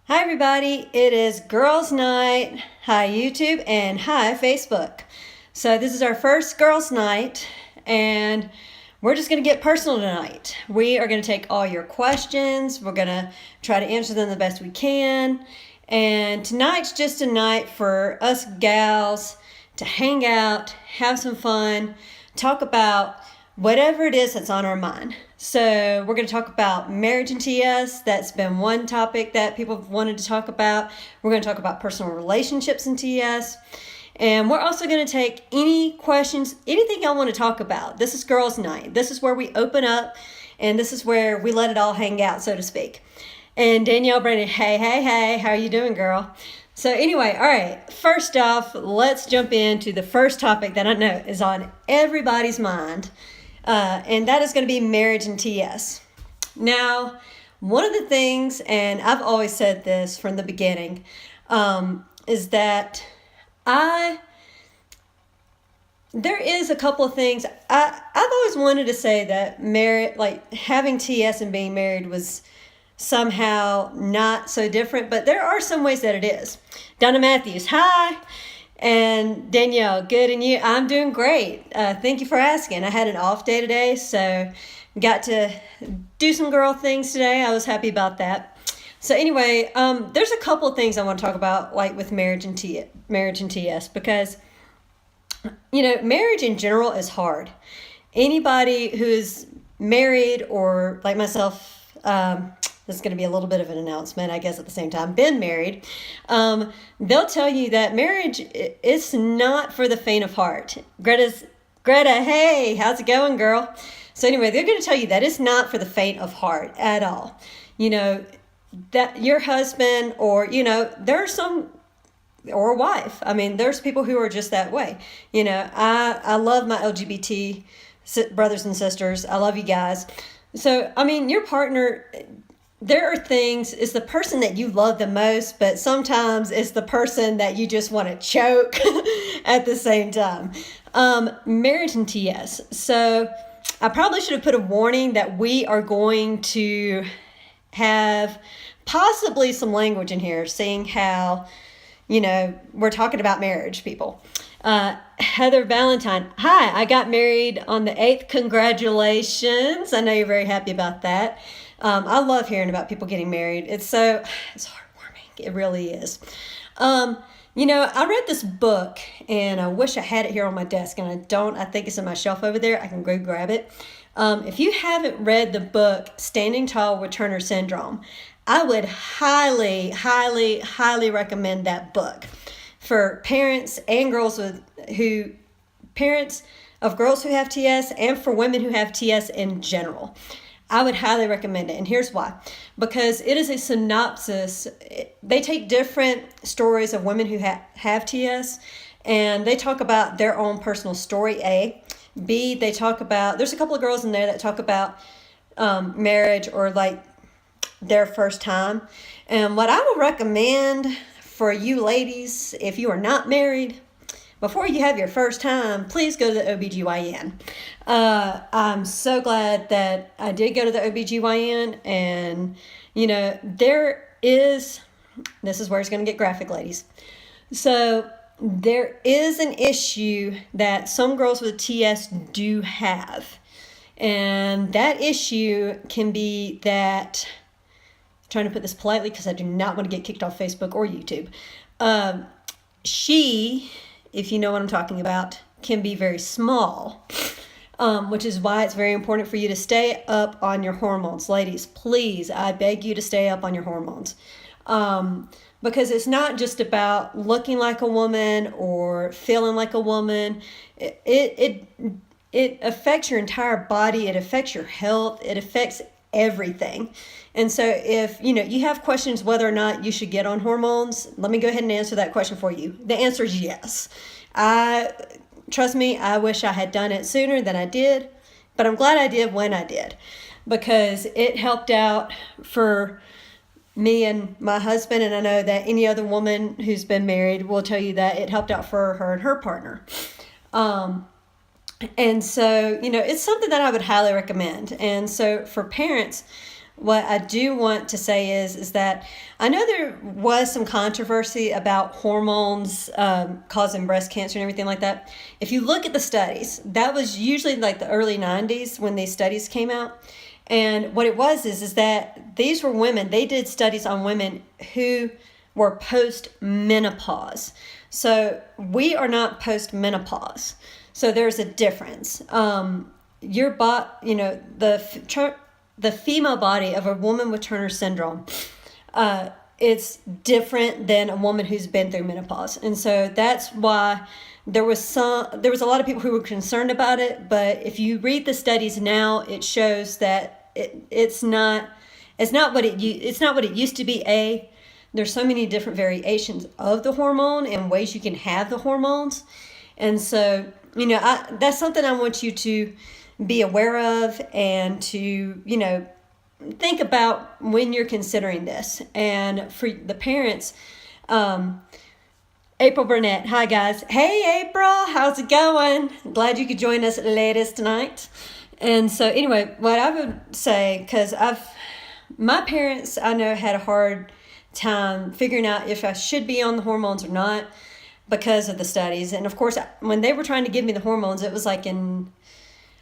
Hi, everybody. It is Girls' Night. Hi, YouTube, and hi, Facebook. So, this is our first Girls' Night, and we're just going to get personal tonight. We are going to take all your questions. We're going to try to answer them the best we can. And tonight's just a night for us gals to hang out, have some fun, talk about whatever it is that's on our mind. So we're going to talk about marriage and TS. That's been one topic that people have wanted to talk about. We're going to talk about personal relationships in TS. And we're also going to take any questions, anything y'all want to talk about. This is Girls' Night. This is where we open up, and this is where we let it all hang out, so to speak. And Danielle Brandon, hey, how are you doing, girl? So anyway, all right, first off, let's jump into the first topic that I know is on everybody's mind. And that is going to be marriage and TS. Now, one of the things, and I've always said this from the beginning, is that there is a couple of things. I've always wanted to say that marriage, like having TS and being married was somehow not so different, but there are some ways that it is. Donna Matthews, hi. And Danielle, good, and you? I'm doing great. Thank you for asking. I had an off day today, so got to do some girl things today. I was happy about that. So anyway, there's a couple of things I want to talk about, like with marriage and TS, because marriage in general is hard. Anybody who's married or like myself. This is going to be a little bit of an announcement, I guess, at the same time, been married, they'll tell you that marriage is not for the faint of heart. Greta, hey, how's it going, girl? So anyway, they're going to tell you that it's not for the faint of heart at all. That your husband or, there are some, or a wife. I mean, there's people who are just that way. I love my LGBT brothers and sisters. I love you guys. So, I mean, your partner, there are things, it's the person that you love the most, but sometimes it's the person that you just want to choke at the same time. Marriage and TS. So I probably should have put a warning that we are going to have possibly some language in here, seeing how, we're talking about marriage, people. Heather Valentine, hi, I got married on the 8th. Congratulations. I know you're very happy about that. I love hearing about people getting married. It's heartwarming. It really is. I read this book, and I wish I had it here on my desk, and I don't. I think it's on my shelf over there. I can go grab it. If you haven't read the book, Standing Tall with Turner Syndrome, I would highly, highly, highly recommend that book for parents and parents of girls who have TS and for women who have TS in general. I would highly recommend it, and here's why. Because it is a synopsis. They take different stories of women who have TS, and they talk about their own personal story, A. B, they talk about, there's a couple of girls in there that talk about marriage or like their first time. And what I would recommend for you ladies, if you are not married, before you have your first time, please go to the OBGYN. I'm so glad that I did go to the OBGYN, and, this is where it's going to get graphic, ladies. So there is an issue that some girls with TS do have, and that issue can be that, I'm trying to put this politely because I do not want to get kicked off Facebook or YouTube. She, if you know what I'm talking about, can be very small, which is why it's very important for you to stay up on your hormones. Ladies, please, I beg you to stay up on your hormones. Because it's not just about looking like a woman or feeling like a woman. It affects your entire body. It affects your health. It affects everything. And so if you have questions whether or not you should get on hormones, let me go ahead and answer that question for you. The answer is yes. Trust me, I wish I had done it sooner than I did, but I'm glad I did when I did, because it helped out for me and my husband, and I know that any other woman who's been married will tell you that it helped out for her and her partner. And so, it's something that I would highly recommend. And so for parents, what I do want to say is that I know there was some controversy about hormones causing breast cancer and everything like that. If you look at the studies, that was usually like the early 90s when these studies came out. And what it was is that these were women, they did studies on women who were post-menopause. So we are not post-menopause. So there's a difference. Your body, the female body of a woman with Turner syndrome, it's different than a woman who's been through menopause. And so that's why there was a lot of people who were concerned about it, but if you read the studies now, it shows that it's not what it used to be. There's so many different variations of the hormone and ways you can have the hormones. And so, that's something I want you to be aware of and to, think about when you're considering this. And for the parents, April Burnett. Hi, guys. Hey, April. How's it going? Glad you could join us ladies tonight. And so anyway, what I would say, because my parents, I know, had a hard time figuring out if I should be on the hormones or not because of the studies. And of course, when they were trying to give me the hormones, it was like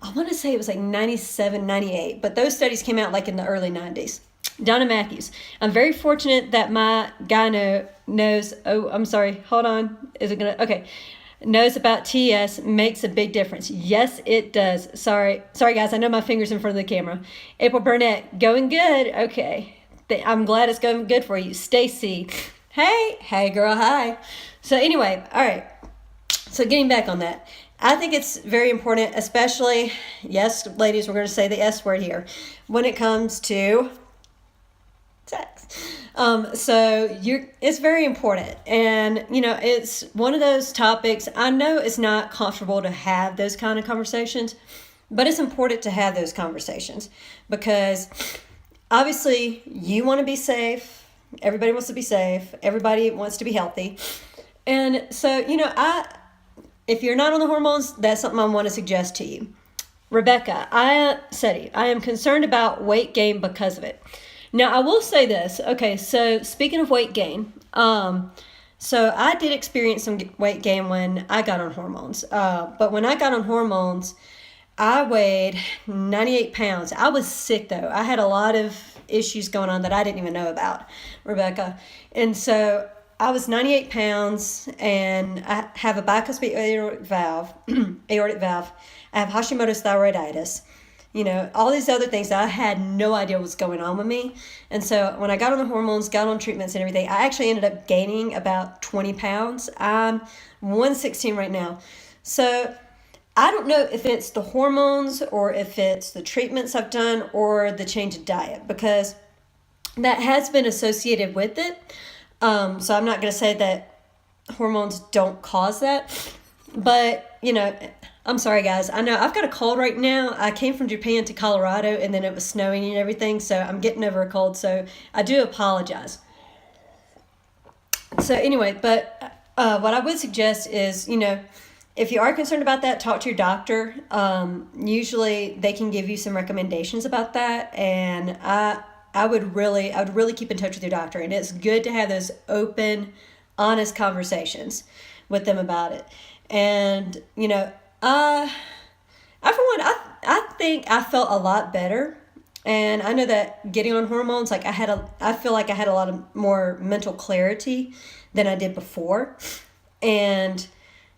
I want to say it was like 97, 98, but those studies came out like in the early 90s. Donna Matthews. I'm very fortunate that my gyno knows, knows about TS, makes a big difference. Yes, it does. Sorry guys, I know my finger's in front of the camera. April Burnett, going good. Okay. I'm glad it's going good for you. Stacy. Hey girl, hi. So anyway, all right. So getting back on that, I think it's very important, especially, yes, ladies, we're going to say the S word here, when it comes to sex. It's very important. And, it's one of those topics, I know it's not comfortable to have those kind of conversations, but it's important to have those conversations because obviously you want to be safe. Everybody wants to be safe. Everybody wants to be healthy. And so, if you're not on the hormones, that's something I want to suggest to you. Rebecca, I am concerned about weight gain because of it. Now, I will say this. Okay, so speaking of weight gain, so I did experience some weight gain when I got on hormones. But when I got on hormones, I weighed 98 pounds. I was sick, though. I had a lot of issues going on that I didn't even know about, Rebecca. And so I was 98 pounds, and I have a bicuspid aortic valve. I have Hashimoto's thyroiditis. All these other things that I had no idea what was going on with me. And so when I got on the hormones, got on treatments and everything, I actually ended up gaining about 20 pounds. I'm 116 right now. So I don't know if it's the hormones or if it's the treatments I've done or the change of diet, because that has been associated with it. So I'm not going to say that hormones don't cause that, but, I'm sorry, guys. I know I've got a cold right now. I came from Japan to Colorado, and then it was snowing and everything, so I'm getting over a cold, so I do apologize. So anyway, but what I would suggest is, if you are concerned about that, talk to your doctor. Usually they can give you some recommendations about that, and I would really keep in touch with your doctor, and it's good to have those open, honest conversations with them about it. And, I think I felt a lot better. And I know that getting on hormones, like I feel like I had a lot of more mental clarity than I did before. And,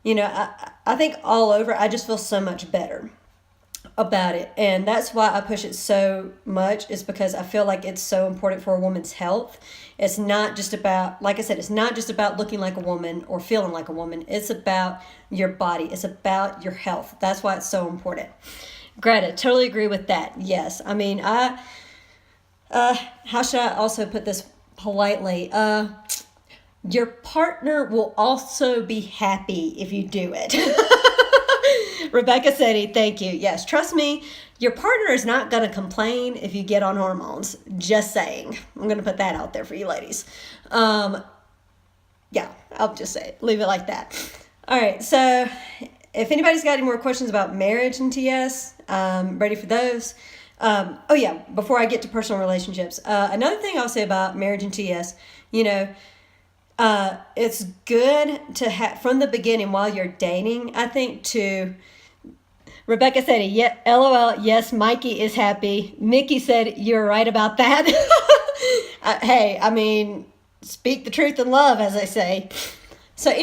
I think all over, I just feel so much better about it. And that's why I push it so much, is because I feel like it's so important for a woman's health. It's not just about, like I said, it's not just about looking like a woman or feeling like a woman. It's about your body. It's about your health. That's why it's so important. Greta, totally agree with that. Yes. I mean, how should I also put this politely? Your partner will also be happy if you do it. Rebecca Setti, thank you. Yes, trust me, your partner is not going to complain if you get on hormones. Just saying. I'm going to put that out there for you ladies. Yeah, I'll just say it. Leave it like that. All right, so if anybody's got any more questions about marriage and TS, I'm ready for those. Oh yeah, before I get to personal relationships, another thing I'll say about marriage and TS, you know, it's good to have from the beginning while you're dating. I think to Rebecca said, "Yeah, LOL. Yes, Mikey is happy." Mickey said, "You're right about that." Hey, I mean, speak the truth in love, as they say. So anyway.